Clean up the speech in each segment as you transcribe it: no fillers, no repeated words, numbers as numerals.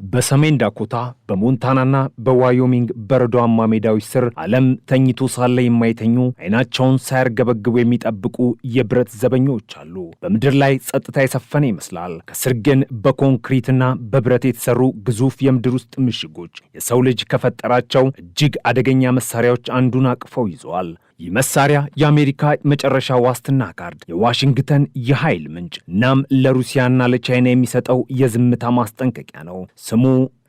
በሰሜን ዳኮታ በሞንታናና በዋዮሚንግ በረዷማ ሜዳዎች ስር ዓለም ተኝቶ ሳለ የማይተኙ አይናቸውን ሳያርገበግቡ የሚጠብቁ የብረት ዘበኞች አሉ። በምድር ላይ ጸጥታ የሰፈነ ይመስላል። ከስር ግን በኮንክሪትና በብረት የተሰሩ ግዙፍ የምድር ውስጥ ምሽጎች የሰው ልጅ ከፈጠራቸው እጅግ አደገኛ መሳሪያዎች አንዱን አቅፈው ይዘዋል። ይህ መሳሪያ የአሜሪካ መጨረሻ ዋስትና ካርድ፣ የዋሽንግተን የኃይል ምንጭ፣ እናም ለሩሲያና ለቻይና የሚሰጠው የዝምታ ማስጠንቀቂያ ነው። ስሙ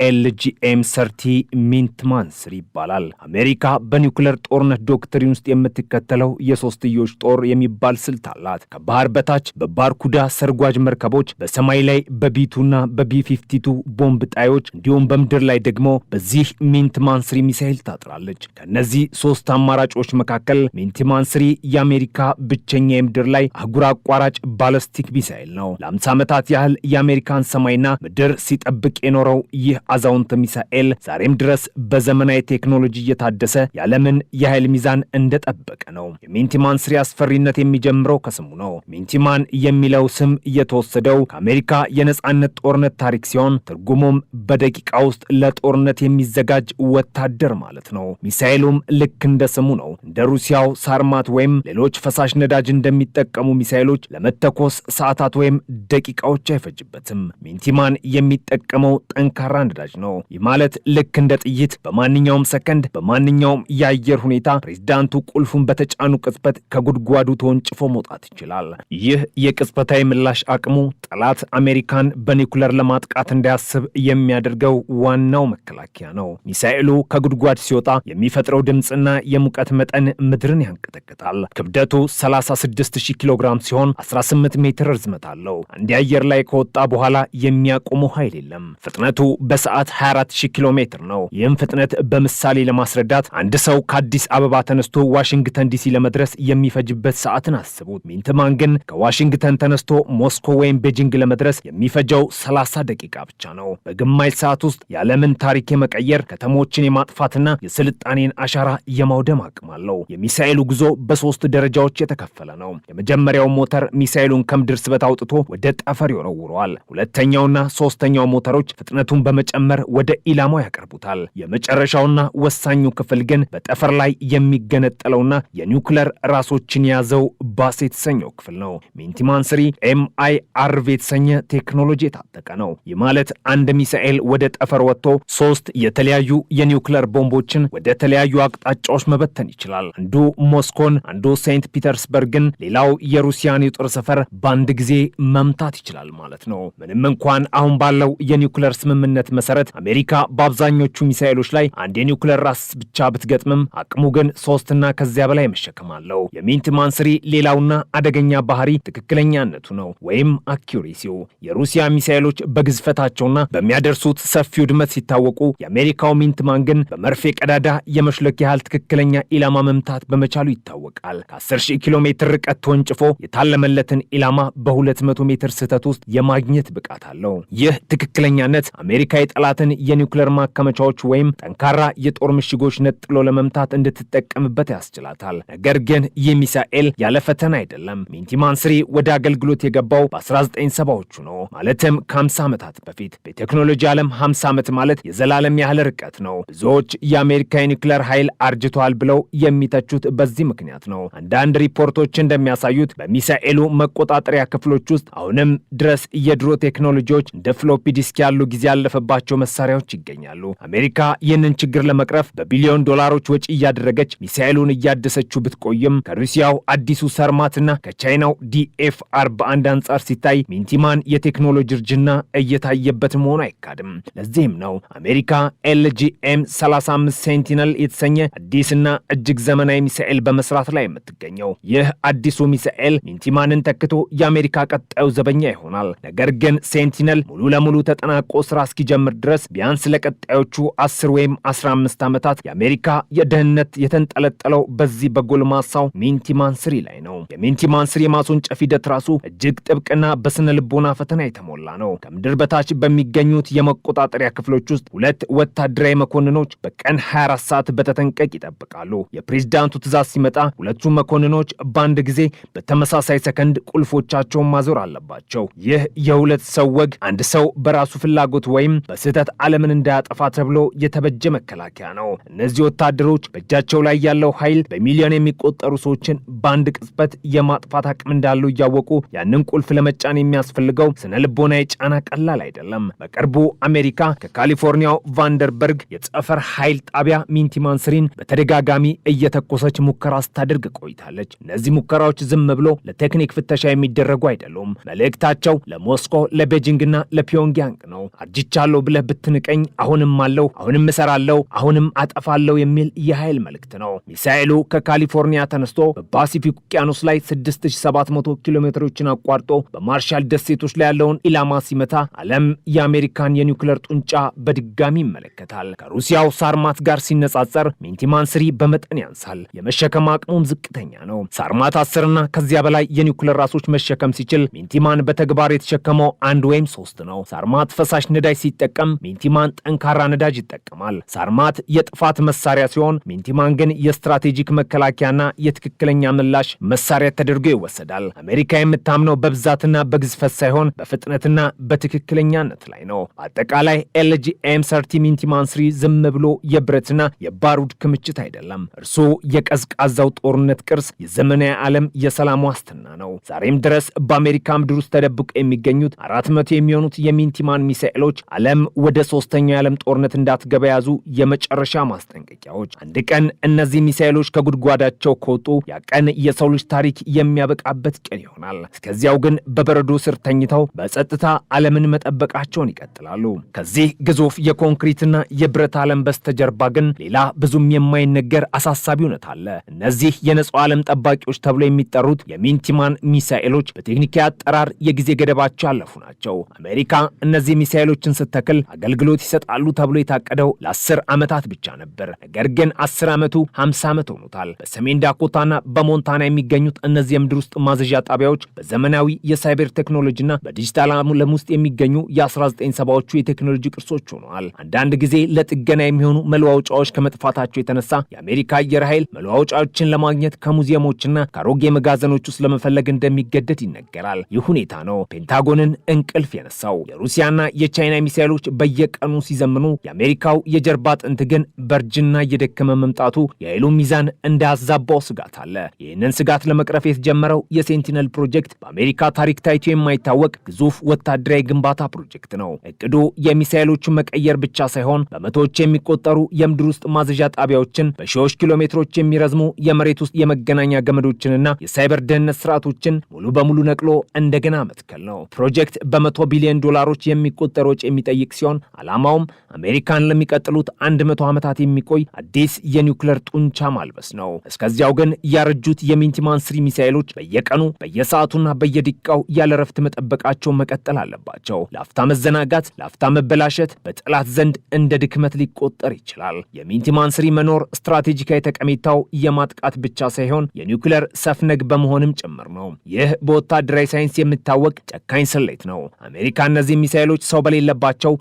LGM-30 ሚንትማንስሪ ይባላል። አሜሪካ በኒውክሌር ጦርነት ዶክትሪን ውስጥ የምትከተለው የሶስትዮሽ ጦር የሚባል ስልት አላት። ከባህር በታች በባርኩዳ ሰርጓጅ መርከቦች፣ በሰማይ ላይ በቢቱና በቢ52 ቦምብ ጣዮች እንዲሁም በምድር ላይ ደግሞ በዚህ ሚንትማንስሪ ሚሳኤል ታጥራለች። ከነዚህ ሶስት አማራጮች መካከል ሚንትማንስሪ የአሜሪካ ብቸኛ የምድር ላይ አህጉር አቋራጭ ባለስቲክ ሚሳኤል ነው። ለ50 ዓመታት ያህል የአሜሪካን ሰማይና ምድር ሲጠብቅ የኖረው ይህ አዛውንት ሚሳኤል ዛሬም ድረስ በዘመናዊ ቴክኖሎጂ እየታደሰ የዓለምን የኃይል ሚዛን እንደጠበቀ ነው። የሚንቲማንስሪ አስፈሪነት የሚጀምረው ከስሙ ነው። ሚንቲማን የሚለው ስም የተወሰደው ከአሜሪካ የነጻነት ጦርነት ታሪክ ሲሆን ትርጉሙም በደቂቃ ውስጥ ለጦርነት የሚዘጋጅ ወታደር ማለት ነው። ሚሳኤሉም ልክ እንደ ስሙ ነው። እንደ ሩሲያው ሳርማት ወይም ሌሎች ፈሳሽ ነዳጅ እንደሚጠቀሙ ሚሳኤሎች ለመተኮስ ሰዓታት ወይም ደቂቃዎች አይፈጅበትም። ሚንቲማን የሚጠቀመው ጠንካራ ነዳጅ ነው። ይህ ማለት ልክ እንደ ጥይት በማንኛውም ሰከንድ በማንኛውም የአየር ሁኔታ ፕሬዝዳንቱ ቁልፉን በተጫኑ ቅጽበት ከጉድጓዱ ተወንጭፎ መውጣት ይችላል። ይህ የቅጽበታዊ ምላሽ አቅሙ ጠላት አሜሪካን በኒውክሌር ለማጥቃት እንዳያስብ የሚያደርገው ዋናው መከላከያ ነው። ሚሳኤሉ ከጉድጓድ ሲወጣ የሚፈጥረው ድምፅና የሙቀት መጠን ምድርን ያንቀጠቅጣል። ክብደቱ 36000 ኪሎ ግራም ሲሆን 18 ሜትር ርዝመት አለው። አንድ አየር ላይ ከወጣ በኋላ የሚያቆመው ኃይል የለም። ፍጥነቱ በሰዓት 24000 ኪሎ ሜትር ነው። ይህም ፍጥነት በምሳሌ ለማስረዳት አንድ ሰው ከአዲስ አበባ ተነስቶ ዋሽንግተን ዲሲ ለመድረስ የሚፈጅበት ሰዓትን አስቡት። ሚንትማን ግን ከዋሽንግተን ተነስቶ ሞስኮ ወይም ቤጂንግ ለመድረስ የሚፈጀው 30 ደቂቃ ብቻ ነው። በግማሽ ሰዓት ውስጥ የዓለምን ታሪክ የመቀየር ከተሞችን የማጥፋትና የስልጣኔን አሻራ የማውደም አቅም አለው። የሚሳኤሉ ጉዞ በሶስት ደረጃዎች የተከፈለ ነው። የመጀመሪያው ሞተር ሚሳኤሉን ከምድር ስበት አውጥቶ ወደ ጠፈር ይወረውረዋል። ሁለተኛውና ሶስተኛው ሞተሮች ፍጥነቱን በመጨመር ወደ ኢላማው ያቀርቡታል። የመጨረሻውና ወሳኙ ክፍል ግን በጠፈር ላይ የሚገነጠለውና የኒውክሌር ራሶችን የያዘው ባስ የተሰኘው ክፍል ነው። ሚንትማንስሪ MIRV የተሰኘ ቴክኖሎጂ የታጠቀ ነው። ይህ ማለት አንድ ሚሳኤል ወደ ጠፈር ወጥቶ 3 የተለያዩ የኒውክሌር ቦምቦችን ወደ ተለያዩ አቅጣጫዎች መበተን ይችላል። አንዱ ሞስኮን፣ አንዱ ሴንት ፒተርስበርግን፣ ሌላው የሩሲያን የጦር ሰፈር በአንድ ጊዜ መምታት ይችላል ማለት ነው። ምንም እንኳን አሁን ባለው የኒውክሌር ስምምነት መሰረት አሜሪካ በአብዛኞቹ ሚሳኤሎች ላይ አንድ የኒውክሌር ራስ ብቻ ብትገጥምም አቅሙ ግን 3 እና ከዚያ በላይ መሸከም አለው። የሚንትማንስሪ ሌላውና አደገኛ ባህሪ ትክክለኛነቱ ነው ወይም አኪዩሬሲው። የሩሲያ ሚሳኤሎች በግዝፈታቸውና በሚያደርሱት ሰፊ ውድመት ሲታወቁ፣ የአሜሪካው ሚንትማን ግን በመርፌ ቀዳዳ የመሽለክ ያህል ትክክለኛ ኢላማ መምታት በመቻሉ ይታወቃል። ከ10000 ኪሎ ሜትር ርቀት ተወንጭፎ የታለመለትን ኢላማ በ200 ሜትር ስህተት ውስጥ የማግኘት ብቃት አለው። ይህ ትክክለኛነት አሜሪካ የጠላትን የኒውክሌር ማከመቻዎች ወይም ጠንካራ የጦር ምሽጎች ነጥሎ ለመምታት እንድትጠቀምበት ያስችላታል። ነገር ግን ይህ ሚሳኤል ያለ ፈተና አይደለም። ሚንትማንስሪ ወደ አገልግሎት የገባው በ1970ዎቹ ነው። ማለትም ከ50 ዓመታት በፊት። በቴክኖሎጂ ዓለም 50 ዓመት ማለት የዘላለም ያህል ርቀት ነው። ብዙዎች የአሜሪካ የኒውክሌር ኃይል አርጅቷል ብለው የሚተቹት በዚህ ምክንያት ነው። አንዳንድ ሪፖርቶች እንደሚያሳዩት በሚሳኤሉ መቆጣጠሪያ ክፍሎች ውስጥ አሁንም ድረስ የድሮ ቴክኖሎጂዎች እንደ ፍሎፒ ዲስክ ያሉ ጊዜ ያለፈባቸው መሳሪያዎች ይገኛሉ። አሜሪካ ይህንን ችግር ለመቅረፍ በቢሊዮን ዶላሮች ወጪ እያደረገች ሚሳኤሉን እያደሰችው ብትቆይም ከሩሲያው አዲሱ ሰርማትና ከቻይናው DF-41 አንጻር ሲታይ ሚንትማን የቴክኖሎጂ እርጅና እየታየበት መሆኑ አይካድም። ለዚህም ነው አሜሪካ LGM-35 ሴንቲነል የተሰኘ አዲስና እጅግ ዘመናዊ ሚሳኤል በመስራት ላይ የምትገኘው። ይህ አዲሱ ሚሳኤል ሚንትማንን ተክቶ የአሜሪካ ቀጣዩ ዘበኛ ይሆናል። ነገር ግን ሴንቲነል ሙሉ ለሙሉ ተጠናቆ ስራ እስኪጀምር ድረስ ቢያንስ ለቀጣዮቹ 10 ወይም 15 ዓመታት የአሜሪካ የደህንነት የተንጠለጠለው በዚህ በጎልማሳው ሚንትማንስሪ ላይ ነው። የሚንትማንስሪ የማስወንጨፍ ሂደት ራሱ እጅግ ጥብቅና በስነ ልቦና ፈተና የተሞላ ነው። ከምድር በታች በሚገኙት የመቆጣጠሪያ ክፍሎች ውስጥ 2 ወታደራዊ መኮንኖች በቀን 24 ሰዓት በተጠንቀቅ ይጠብቃሉ። የፕሬዝዳንቱ የፕሬዝዳንቱ ትዕዛዝ ሲመጣ ሁለቱም መኮንኖች በአንድ ጊዜ በተመሳሳይ ሰከንድ ቁልፎቻቸውን ማዞር አለባቸው። ይህ የሁለት ሰው ወግ አንድ ሰው በራሱ ፍላጎት ወይም በስህተት ዓለምን እንዳያጠፋ ተብሎ የተበጀ መከላከያ ነው። እነዚህ ወታደሮች በእጃቸው ላይ ያለው ኃይል በሚሊዮን የሚቆጠሩ ሰዎችን በአንድ ቅጽበት የማጥፋት አቅም እንዳለው እያወቁ ያንን ቁልፍ ለመጫን የሚያስፈልገው ስነ ልቦናዊ ጫና ቀላል አይደለም። በቅርቡ አሜሪካ ከካሊፎርኒያው ቫንደርበርግ የጠፈር ኃይል ጣቢያ ሚንቲማንስሪን በተደጋጋሚ እየተኮሰች ሙከራ ስታደርግ ቆይታለች። እነዚህ ሙከራዎች ዝም ብሎ ለቴክኒክ ፍተሻ የሚደረጉ አይደሉም። መልእክታቸው ለሞስኮ፣ ለቤጂንግና ለፒዮንግያንግ ነው። አርጅቻለሁ ብለህ ብትንቀኝ አሁንም አለው፣ አሁንም እሰራለሁ፣ አሁንም አጠፋለሁ የሚል የኃይል መልእክት ነው። ሚሳኤሉ ከካሊፎርኒያ ተነስቶ በፓሲፊክ ውቅያኖስ ላይ 6700 ኪሎ ሜትሮችን አቋርጦ በማርሻል ደሴቶች ላይ ያለውን ኢላማ ሲመታ ዓለም የአሜሪካን የኒውክሌር ጡንቻ በድጋሚ ይመለከታል። ከሩሲያው ሳርማት ጋር ሲነጻጸር ሚንቲማንስሪ በመጠን ያንሳል። የመሸከም አቅሙም ዝቅተኛ ነው። ሳርማት 10ና ከዚያ በላይ የኒውክሌር ራሶች መሸከም ሲችል ሚንቲማን በተግባር የተሸከመው 1 ወይም 3 ነው። ሳርማት ፈሳሽ ነዳጅ ሲጠቀም ሚንቲማን ጠንካራ ነዳጅ ይጠቀማል። ሳርማት የጥፋት መሳሪያ ሲሆን ሚንቲማን ግን የስትራቴጂክ መከላከያና የትክክለኛ ምላሽ መሳሪያ ተደርጎ ይወሰዳል። አሜሪካ የምታምነው በብዛትና በግዝፈት ሳይሆን በፍጥነትና በትክክለኛነት ላይ ነው። በአጠቃላይ LGM-30 ሚንቲማንስሪ ዝም ብሎ የብረትና የባሩድ ክምችት አይደለም። እርሱ የቀዝቃዛው ጦርነት ቅርስ፣ የዘመናዊ ዓለም የሰላም ዋስትና ነው። ዛሬም ድረስ በአሜሪካ ምድር ውስጥ ተደብቀው የሚገኙት 400 የሚሆኑት የሚንቲማን ሚሳኤሎች ዓለም ወደ ሶስተኛው የዓለም ጦርነት እንዳትገባ ያዙ የመጨረሻ ማስጠንቀቂያዎች። አንድ ቀን እነዚህ ሚሳኤሎች ከጉድጓዳቸው ከወጡ ያ ቀን የሰው ልጅ ታሪክ የሚያበቃበት ቀን ይሆናል። እስከዚያው ግን በበረዶ ስር ተኝተው በጸጥታ ዓለምን መጠበቃቸውን ይቀጥላሉ። ከዚህ ግዙፍ የኮንክሪትና የብረት ዓለም በስተጀርባ ግን ሌላ ብዙም የማይነገር አሳሳቢ እውነት አለ። እነዚህ የነጻው ዓለም ጠባቂዎች ተብሎ የሚጠሩት የሚንቲማን ሚሳኤሎች በቴክኒካዊ አጠራር የጊዜ ገደባቸው ያለፉ ናቸው። አሜሪካ እነዚህ ሚሳኤሎችን ስትተክል አገልግሎት ይሰጣሉ ተብሎ የታቀደው ለ10 ዓመታት ብቻ ነበር። ነገር ግን 10 ዓመቱ 50 ዓመት ሆኖታል። በሰሜን ዳኮታና በሞንታና የሚገኙት እነዚህ የምድር ውስጥ ማዘዣ ጣቢያዎች በዘመናዊ የሳይበር ቴክኖሎጂና በዲጂታል ዓለም ውስጥ የሚገኙ የ1970ዎቹ የቴክኖሎጂ ቅርሶች ሆነዋል። አንዳንድ ጊዜ ለጥገና የሚሆኑ መለዋወጫዎች ከመጥፋታቸው የተነሳ የአሜሪካ አየር ኃይል መለዋወጫዎችን ለማግኘት ከሙዚየሞችና ከአሮጌ መጋዘኖች ውስጥ ለመፈለግ እንደሚገደድ ይነገራል። ይህ ሁኔታ ነው ፔንታጎንን እንቅልፍ የነሳው። የሩሲያና የቻይና ሚሳኤሎች በየቀኑ ሲዘምኑ የአሜሪካው የጀርባ አጥንት ግን በእርጅና እየደከመ መምጣቱ የኃይሉ ሚዛን እንዳያዛባው ስጋት አለ። ይህንን ስጋት ለመቅረፍ የተጀመረው የሴንቲነል ፕሮጀክት በአሜሪካ ታሪክ ታይቶ የማይታወቅ ግዙፍ ወታደራዊ ግንባታ ፕሮጀክት ነው። እቅዱ የሚሳኤሎቹን መቀየር ብቻ ሳይሆን በመቶዎች የሚቆጠሩ የምድር ውስጥ ማዘዣ ጣቢያዎችን፣ በሺዎች ኪሎ ሜትሮች የሚረዝሙ የመሬት ውስጥ የመገናኛ ገመዶችንና የሳይበር ደህንነት ስርዓቶችን ሙሉ በሙሉ ነቅሎ እንደገና መትከል ነው። ፕሮጀክት በ100 ቢሊዮን ዶላሮች የሚቆጠር ወጪ የሚጠይቅ ሲሆን ዓላማውም አሜሪካን ለሚቀጥሉት 100 ዓመታት የሚቆይ አዲስ የኒውክሌር ጡንቻ ማልበስ ነው። እስከዚያው ግን ያረጁት የሚንቲማንስሪ ሚሳኤሎች በየቀኑ በየሰዓቱና በየደቂቃው ያለ ረፍት መጠበቃቸውን መቀጠል አለባቸው። ለአፍታ መዘናጋት፣ ለአፍታ መበላሸት በጠላት ዘንድ እንደ ድክመት ሊቆጠር ይችላል። የሚንቲማንስሪ መኖር ስትራቴጂካዊ ጠቀሜታው የማጥቃት ብቻ ሳይሆን የኒውክሌር ሰፍነግ በመሆንም ጭምር ነው። ይህ በወታደራዊ ሳይንስ የሚታወቅ ጨካኝ ስሌት ነው። አሜሪካ እነዚህ ሚሳኤሎች ሰው በሌለባቸው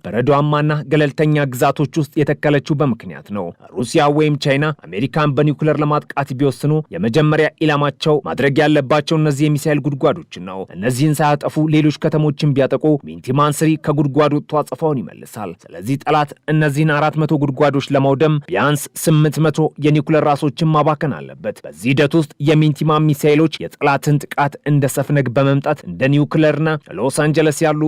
በረዷማና ገለልተኛ ግዛቶች ውስጥ የተከለችው በምክንያት ነው። ሩሲያ ወይም ቻይና አሜሪካን በኒውክሌር ለማጥቃት ቢወስኑ የመጀመሪያ ኢላማቸው ማድረግ ያለባቸው እነዚህ የሚሳኤል ጉድጓዶችን ነው። እነዚህን ሳያጠፉ ሌሎች ከተሞችን ቢያጠቁ ሚንቲማንስሪ ከጉድጓዱ ወጥቶ አጸፋውን ይመልሳል። ስለዚህ ጠላት እነዚህን 400 ጉድጓዶች ለማውደም ቢያንስ 800 የኒውክሌር ራሶችን ማባከን አለበት። በዚህ ሂደት ውስጥ የሚንቲማን ሚሳኤሎች የጠላትን ጥቃት እንደ ሰፍነግ በመምጣት እንደ ኒውክሌርና ሎስ አንጀለስ ያሉ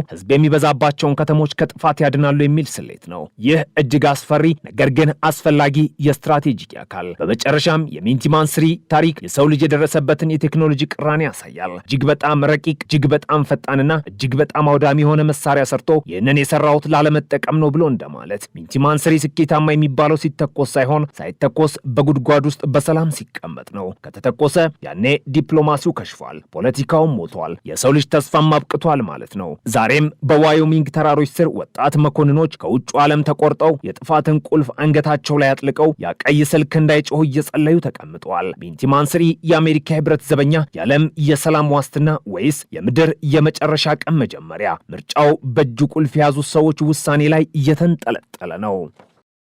ህዝብ የሚበዛባቸውን ከተሞች ከጥፋት ያድናሉ የሚል ስሌት ነው። ይህ እጅግ አስፈሪ ነገር ግን አስፈላጊ የስትራቴጂክ አካል። በመጨረሻም የሚንቲማንስሪ ታሪክ የሰው ልጅ የደረሰበትን የቴክኖሎጂ ቅራኔ ያሳያል። እጅግ በጣም ረቂቅ፣ እጅግ በጣም ፈጣንና እጅግ በጣም አውዳሚ የሆነ መሳሪያ ሰርቶ ይህንን የሰራሁት ላለመጠቀም ነው ብሎ እንደማለት። ሚንቲማንስሪ ስኬታማ የሚባለው ሲተኮስ ሳይሆን ሳይተኮስ በጉድጓድ ውስጥ በሰላም ሲቀመጥ ነው። ከተተኮሰ ያኔ ዲፕሎማሲው ከሽፏል፣ ፖለቲካውም ሞቷል፣ የሰው ልጅ ተስፋም አብቅቷል ማለት ነው። ዛሬም በዋዮሚንግ ተራሮች ስር ወጣት መኮንኖች ከውጭ ዓለም ተቆርጠው የጥፋትን ቁልፍ አንገታቸው ላይ አጥልቀው ያቀይ ስልክ እንዳይጮህ እየጸለዩ ተቀምጠዋል። ሚንቲማንስሪ የአሜሪካ ህብረት ዘበኛ፣ የዓለም የሰላም ዋስትና ወይስ የምድር የመጨረሻ ቀን መጀመሪያ? ምርጫው በእጁ ቁልፍ የያዙት ሰዎች ውሳኔ ላይ እየተንጠለጠለ ነው።